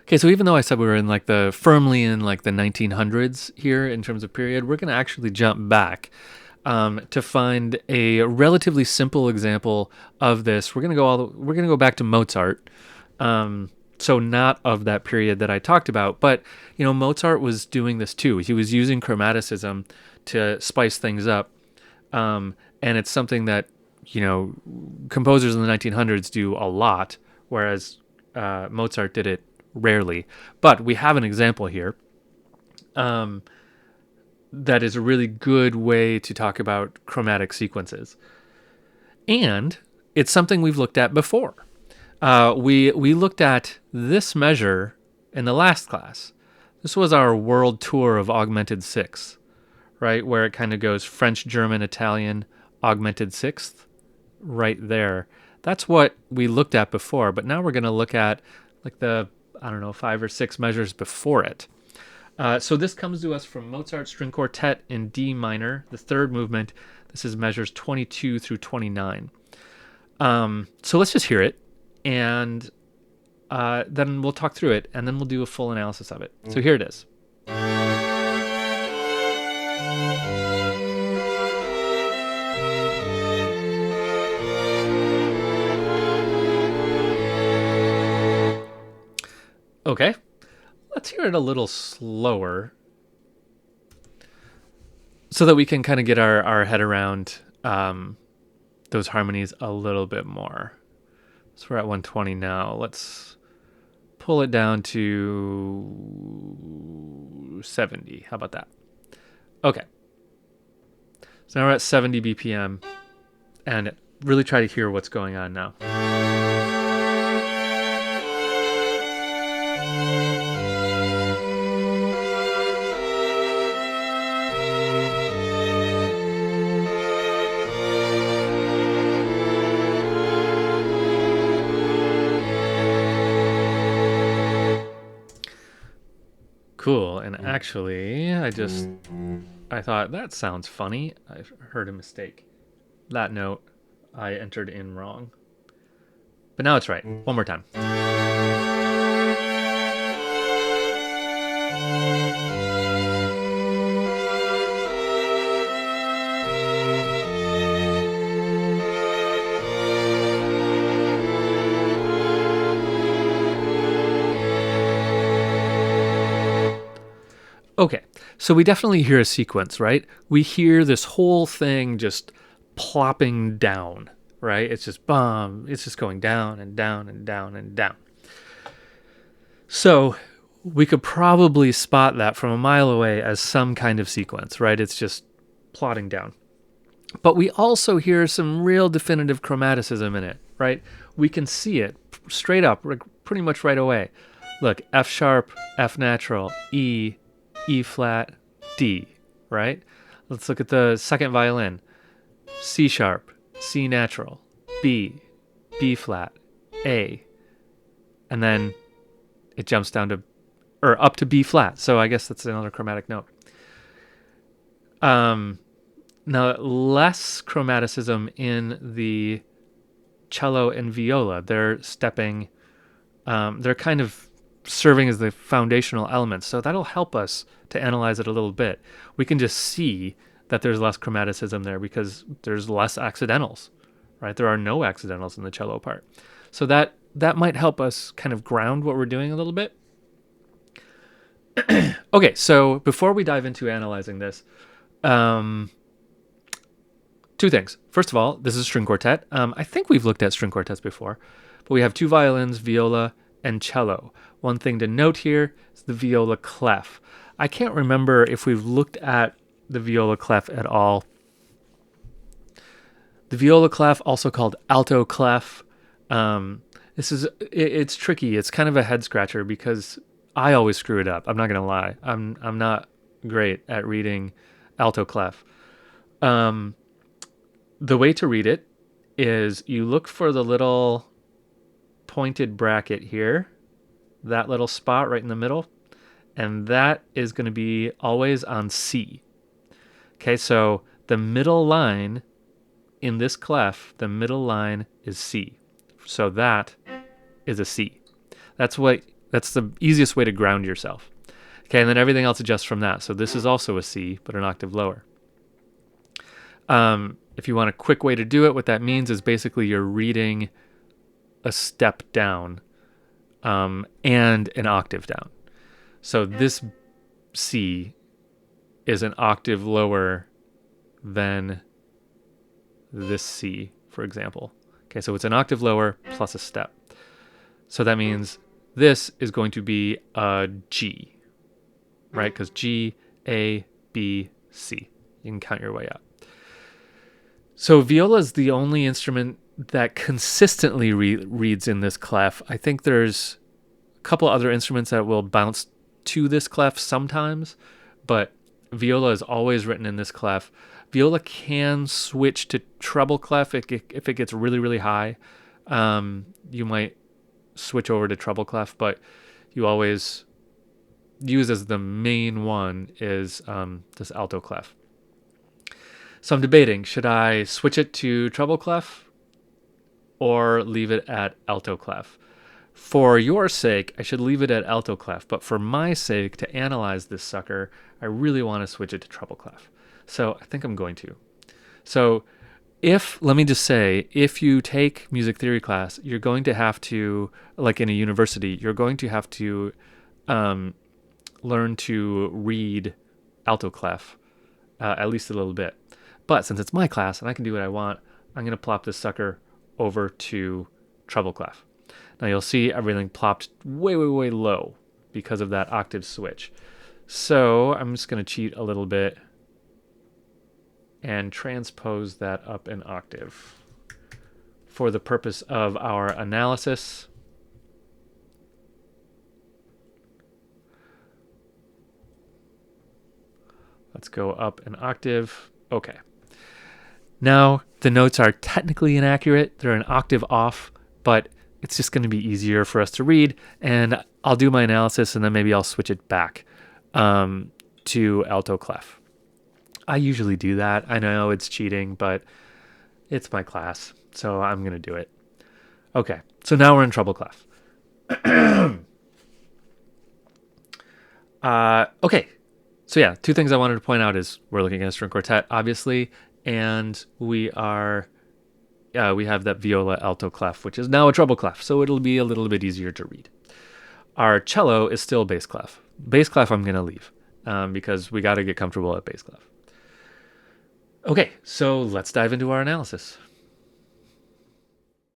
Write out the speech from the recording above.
Okay, so even though I said we were in like the firmly in like the 1900s here in terms of period, we're going to actually jump back to find a relatively simple example of this. We're going to go back to Mozart. So not of that period that I talked about, but Mozart was doing this too. He was using chromaticism to spice things up, and it's something that composers in the 1900s do a lot, whereas Mozart did it rarely. But we have an example here that is a really good way to talk about chromatic sequences, and it's something we've looked at before. We looked at this measure in the last class. This was our world tour of augmented sixth, right? Where it kind of goes French, German, Italian, augmented sixth, right there. That's what we looked at before, but now we're going to look at like the, 5 or 6 measures before it. So this comes to us from Mozart String Quartet in D minor, the third movement. This is measures 22 through 29. So let's just hear it, and then we'll talk through it, and then we'll do a full analysis of it. So here it is. Okay, let's hear it a little slower so that we can kind of get our head around those harmonies a little bit more. So we're at 120 now. Let's pull it down to 70. How about that? Okay. So now we're at 70 BPM, and really try to hear what's going on now. Cool. And actually, I thought that sounds funny. I heard a mistake. That note I entered in wrong. But now it's right. One more time. Okay, so we definitely hear a sequence, right? We hear this whole thing just plopping down, right? It's just it's just going down and down and down and down. So we could probably spot that from a mile away as some kind of sequence, right? It's just plodding down. But we also hear some real definitive chromaticism in it, right? We can see it straight up, pretty much right away. Look, F sharp, F natural, E, E flat, D, right? Let's look at the second violin. C sharp, C natural, B, B flat, A. And then it jumps down to, or up to B flat. So I guess that's another chromatic note. Now, less chromaticism in the cello and viola. They're stepping, they're kind of serving as the foundational elements. So that'll help us to analyze it a little bit. We can just see that there's less chromaticism there because there's less accidentals, right? There are no accidentals in the cello part. So that might help us kind of ground what we're doing a little bit. Okay, so before we dive into analyzing this, two things. First of all, this is a string quartet. I think we've looked at string quartets before, but we have 2 violins, viola, and cello. One thing to note here is the viola clef. I can't remember if we've looked at the viola clef at all. The viola clef, also called alto clef, it's tricky. It's kind of a head scratcher because I always screw it up. I'm not gonna lie. I'm not great at reading alto clef. The way to read it is you look for the little pointed bracket here, that little spot right in the middle, and that is going to be always on C. Okay, so the middle line in this clef, the middle line is C. So that is a C. That's what That's the easiest way to ground yourself. Okay, and then everything else adjusts from that. So this is also a C, but an octave lower. If you want a quick way to do it, what that means is basically you're reading a step down and an octave down. So this C is an octave lower than this C, for example. Okay, so it's an octave lower plus a step. So that means this is going to be a G, right? Because G, A, B, C. You can count your way up. So viola is the only instrument that consistently reads in this clef. I think there's a couple other instruments that will bounce to this clef sometimes, but viola is always written in this clef. Viola can switch to treble clef if it gets really, really high. You might switch over to treble clef, but you always use as the main one is this alto clef. So I'm debating, should I switch it to treble clef or leave it at alto clef? For your sake, I should leave it at alto clef, but for my sake, to analyze this sucker, I really want to switch it to treble clef. So I think I'm going to. So let me just say, if you take music theory class, you're going to have to, like in a university, you're going to have to learn to read alto clef, at least a little bit. But since it's my class and I can do what I want, I'm going to plop this sucker over to treble clef. Now you'll see everything plopped way, way, way low because of that octave switch. So I'm just going to cheat a little bit and transpose that up an octave for the purpose of our analysis. Let's go up an octave. Okay. Now the notes are technically inaccurate. They're an octave off, but it's just going to be easier for us to read, and I'll do my analysis and then maybe I'll switch it back to alto clef. I usually do that. I know it's cheating, but it's my class, so I'm going to do it. Okay, so now we're in treble clef. Okay, so yeah, two things I wanted to point out is we're looking at a string quartet, obviously, and we have that viola alto clef, which is now a treble clef, so it'll be a little bit easier to read. Our cello is still bass clef. Bass clef I'm going to leave because we got to get comfortable at bass clef. Okay, so let's dive into our analysis.